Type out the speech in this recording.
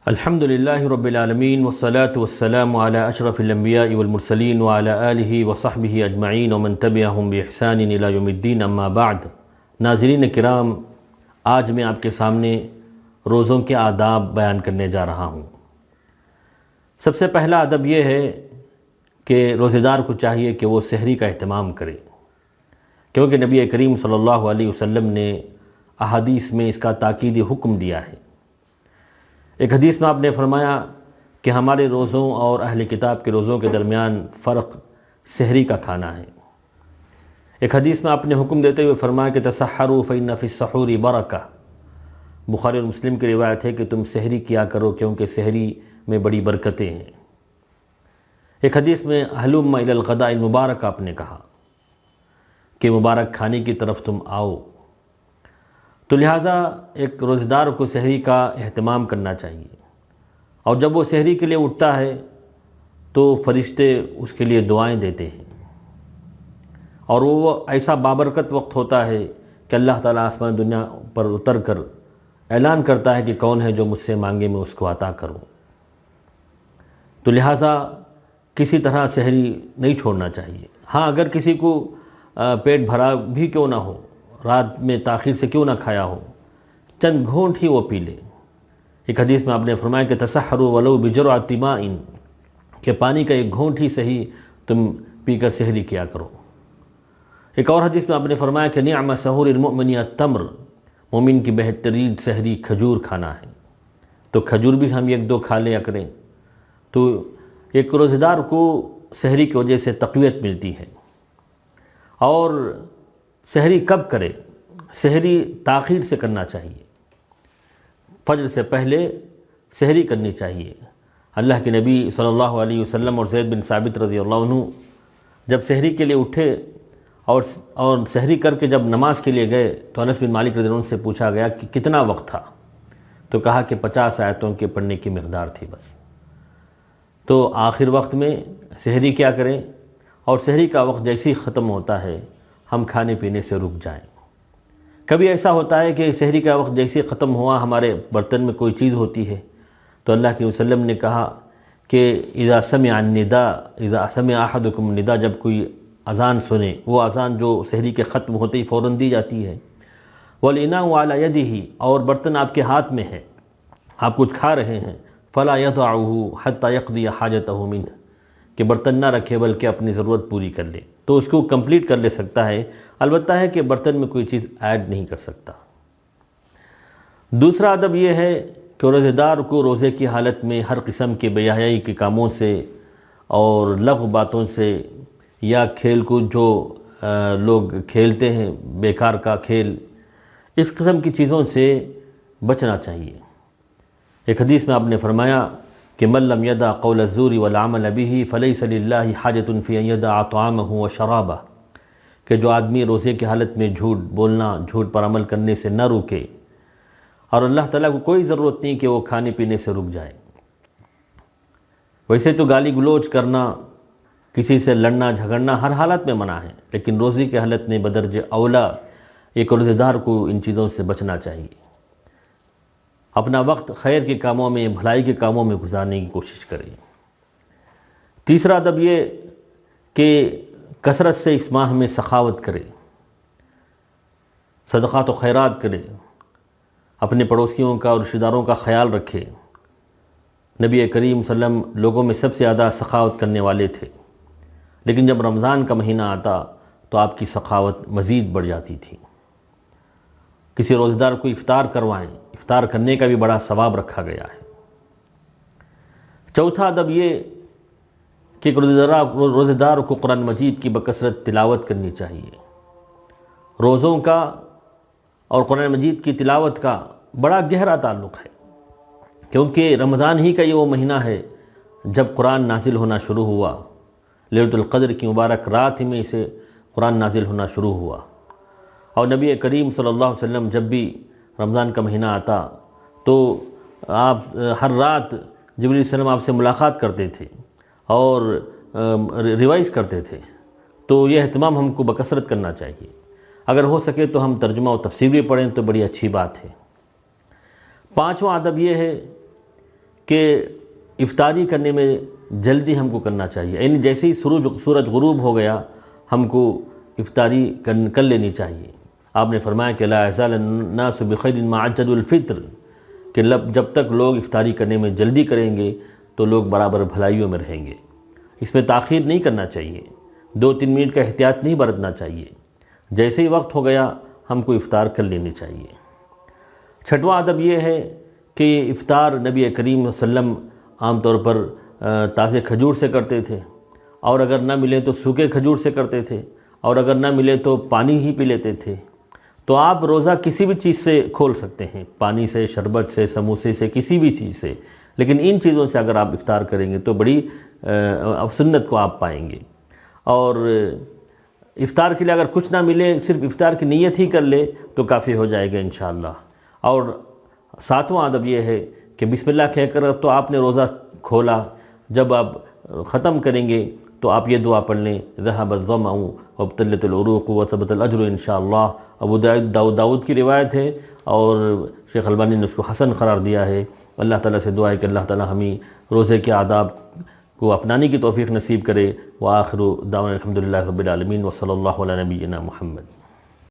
الحمد للہ رب العالمین والصلاة والسلام علی اشرف الانبیاء والمرسلین وعلی آلہ وصحبہ اجمعین ومن تبعہم بإحسان الی یوم الدین اما بعد۔ ناظرین کرام، آج میں آپ کے سامنے روزوں کے آداب بیان کرنے جا رہا ہوں۔ سب سے پہلا ادب یہ ہے کہ روزہ دار کو چاہیے کہ وہ سحری کا اہتمام کرے، کیونکہ نبی کریم صلی اللہ علیہ وسلم نے احادیث میں اس کا تاکیدی حکم دیا ہے۔ ایک حدیث میں آپ نے فرمایا کہ ہمارے روزوں اور اہل کتاب کے روزوں کے درمیان فرق سحری کا کھانا ہے۔ ایک حدیث میں آپ نے حکم دیتے ہوئے فرمایا کہ تسحروا فإن فی السحور برکہ۔ بخاری اور مسلم کی روایت ہے کہ تم سحری کیا کرو کیونکہ سحری میں بڑی برکتیں ہیں۔ ایک حدیث میں ہلم الی الغداء المبارک آپ نے کہا کہ مبارک کھانے کی طرف تم آؤ۔ تو لہٰذا ایک روزہ دار کو سحری کا اہتمام کرنا چاہیے، اور جب وہ سحری کے لیے اٹھتا ہے تو فرشتے اس کے لیے دعائیں دیتے ہیں، اور وہ ایسا بابرکت وقت ہوتا ہے کہ اللہ تعالیٰ آسمان دنیا پر اتر کر اعلان کرتا ہے کہ کون ہے جو مجھ سے مانگے میں اس کو عطا کروں۔ تو لہٰذا کسی طرح سحری نہیں چھوڑنا چاہیے۔ ہاں، اگر کسی کو پیٹ بھرا بھی کیوں نہ ہو، رات میں تاخیر سے کیوں نہ کھایا ہو، چند گھونٹ ہی وہ پی لے۔ ایک حدیث میں آپ نے فرمایا کہ تسحروا ولو بجرعۃ ماء، کہ پانی کا ایک گھونٹ ہی صحیح تم پی کر سحری کیا کرو۔ ایک اور حدیث میں آپ نے فرمایا کہ نعم سحور المؤمن التمر، مومن کی بہترین سحری کھجور کھانا ہے۔ تو کھجور بھی ہم ایک دو کھا لیا کریں، تو ایک روزہ دار کو سحری کی وجہ سے تقویت ملتی ہے۔ اور سحری کب کرے؟ سحری تاخیر سے کرنا چاہیے، فجر سے پہلے سحری کرنی چاہیے۔ اللہ کے نبی صلی اللہ علیہ وسلم اور زید بن ثابت رضی اللہ عنہ جب سحری کے لیے اٹھے اور سحری کر کے جب نماز کے لیے گئے تو انس بن مالک رضی اللہ عنہ سے پوچھا گیا کہ کتنا وقت تھا؟ تو کہا کہ 50 آیتوں کے پڑھنے کی مقدار تھی بس۔ تو آخر وقت میں سحری کیا کریں، اور سحری کا وقت جیسے ہی ختم ہوتا ہے ہم کھانے پینے سے رک جائیں۔ کبھی ایسا ہوتا ہے کہ سحری کا وقت جیسے ہی ختم ہوا ہمارے برتن میں کوئی چیز ہوتی ہے، تو اللہ کے وسلم نے کہا کہ اذا سمع النداء، اذا سمع احدکم النداء، جب کوئی اذان سنے، وہ اذان جو سحری کے ختم ہوتے ہی فوراً دی جاتی ہے، والاناء علی یدہ، اور برتن آپ کے ہاتھ میں ہے، آپ کچھ کھا رہے ہیں، فلا یضعہ حتی یقضی حاجتہ منہ، کہ برتن نہ رکھے بلکہ اپنی ضرورت پوری کر لے، تو اس کو کمپلیٹ کر لے سکتا ہے، البتہ ہے کہ برتن میں کوئی چیز ایڈ نہیں کر سکتا۔ دوسرا ادب یہ ہے کہ روزہ دار کو روزے کی حالت میں ہر قسم کے بے حیائی کے کاموں سے اور لغو باتوں سے، یا کھیل کود جو لوگ کھیلتے ہیں بیکار کا کھیل، اس قسم کی چیزوں سے بچنا چاہیے۔ ایک حدیث میں آپ نے فرمایا کہ من لم یدع قول الزور والعمل به فلیس للہ حاجۃ فی ان یدع طعامہ وشرابہ، کہ جو آدمی روزے کی حالت میں جھوٹ بولنا، جھوٹ پر عمل کرنے سے نہ روکے، اور اللہ تعالیٰ کو کوئی ضرورت نہیں کہ وہ کھانے پینے سے رک جائے۔ ویسے تو گالی گلوچ کرنا، کسی سے لڑنا جھگڑنا ہر حالت میں منع ہے، لیکن روزے کی حالت میں بدرجہ اولا ایک روزہ دار کو ان چیزوں سے بچنا چاہیے۔ اپنا وقت خیر کے کاموں میں، بھلائی کے کاموں میں گزارنے کی کوشش کریں۔ تیسرا ادب یہ کہ کثرت سے اس ماہ میں سخاوت کرے، صدقات و خیرات کرے، اپنے پڑوسیوں کا اور رشتہ داروں کا خیال رکھے۔ نبی کریم صلی اللہ علیہ وسلم لوگوں میں سب سے زیادہ سخاوت کرنے والے تھے، لیکن جب رمضان کا مہینہ آتا تو آپ کی سخاوت مزید بڑھ جاتی تھی۔ کسی روزہ دار کو افطار کروائیں، افطار کرنے کا بھی بڑا ثواب رکھا گیا ہے۔ چوتھا ادب یہ کہ روزہ دار کو قرآن مجید کی بکثرت تلاوت کرنی چاہیے۔ روزوں کا اور قرآن مجید کی تلاوت کا بڑا گہرا تعلق ہے، کیونکہ رمضان ہی کا یہ وہ مہینہ ہے جب قرآن نازل ہونا شروع ہوا۔ لیلۃ القدر کی مبارک رات میں اسے قرآن نازل ہونا شروع ہوا، اور نبی کریم صلی اللہ علیہ وسلم جب بھی رمضان کا مہینہ آتا تو آپ ہر رات جبریل علیہ السلام آپ سے ملاقات کرتے تھے اور ریوائز کرتے تھے۔ تو یہ اہتمام ہم کو بکثرت کرنا چاہیے۔ اگر ہو سکے تو ہم ترجمہ و تفسیر بھی پڑھیں تو بڑی اچھی بات ہے۔ پانچواں ادب یہ ہے کہ افطاری کرنے میں جلدی ہم کو کرنا چاہیے، یعنی جیسے ہی سورج غروب ہو گیا ہم کو افطاری کر لینی چاہیے۔ آپ نے فرمایا کہ لا یزال الناس بخیر ما عجلوا الفطر، کہ جب تک لوگ افطاری کرنے میں جلدی کریں گے تو لوگ برابر بھلائیوں میں رہیں گے۔ اس میں تاخیر نہیں کرنا چاہیے، 2-3 منٹ کا احتیاط نہیں برتنا چاہیے، جیسے ہی وقت ہو گیا ہم کو افطار کر لینی چاہیے۔ چھٹواں ادب یہ ہے کہ افطار نبی کریم صلی اللہ علیہ وسلم عام طور پر تازے کھجور سے کرتے تھے، اور اگر نہ ملے تو سوکھے کھجور سے کرتے تھے، اور اگر نہ ملے تو پانی ہی پی لیتے تھے۔ تو آپ روزہ کسی بھی چیز سے کھول سکتے ہیں، پانی سے، شربت سے، سموسے سے، کسی بھی چیز سے، لیکن ان چیزوں سے اگر آپ افطار کریں گے تو بڑی سنت کو آپ پائیں گے۔ اور افطار کے لیے اگر کچھ نہ ملے، صرف افطار کی نیت ہی کر لے تو کافی ہو جائے گا انشاءاللہ۔ اور 7واں ادب یہ ہے کہ بسم اللہ کہہ کر تو آپ نے روزہ کھولا، جب آپ ختم کریں گے تو آپ یہ دعا پڑھ لیں ذهب الظمأ وابتلت العروق وثبت الاجر انشاءاللہ۔ ابو داؤد کی روایت ہے اور شیخ البانی نے اس کو حسن قرار دیا ہے۔ اللہ تعالیٰ سے دعا ہے کہ اللہ تعالیٰ ہمیں روزے کے آداب کو اپنانے کی توفیق نصیب کرے۔ وآخر دعوانا الحمدللہ رب العالمین وصلی اللہ علی نبینا محمد۔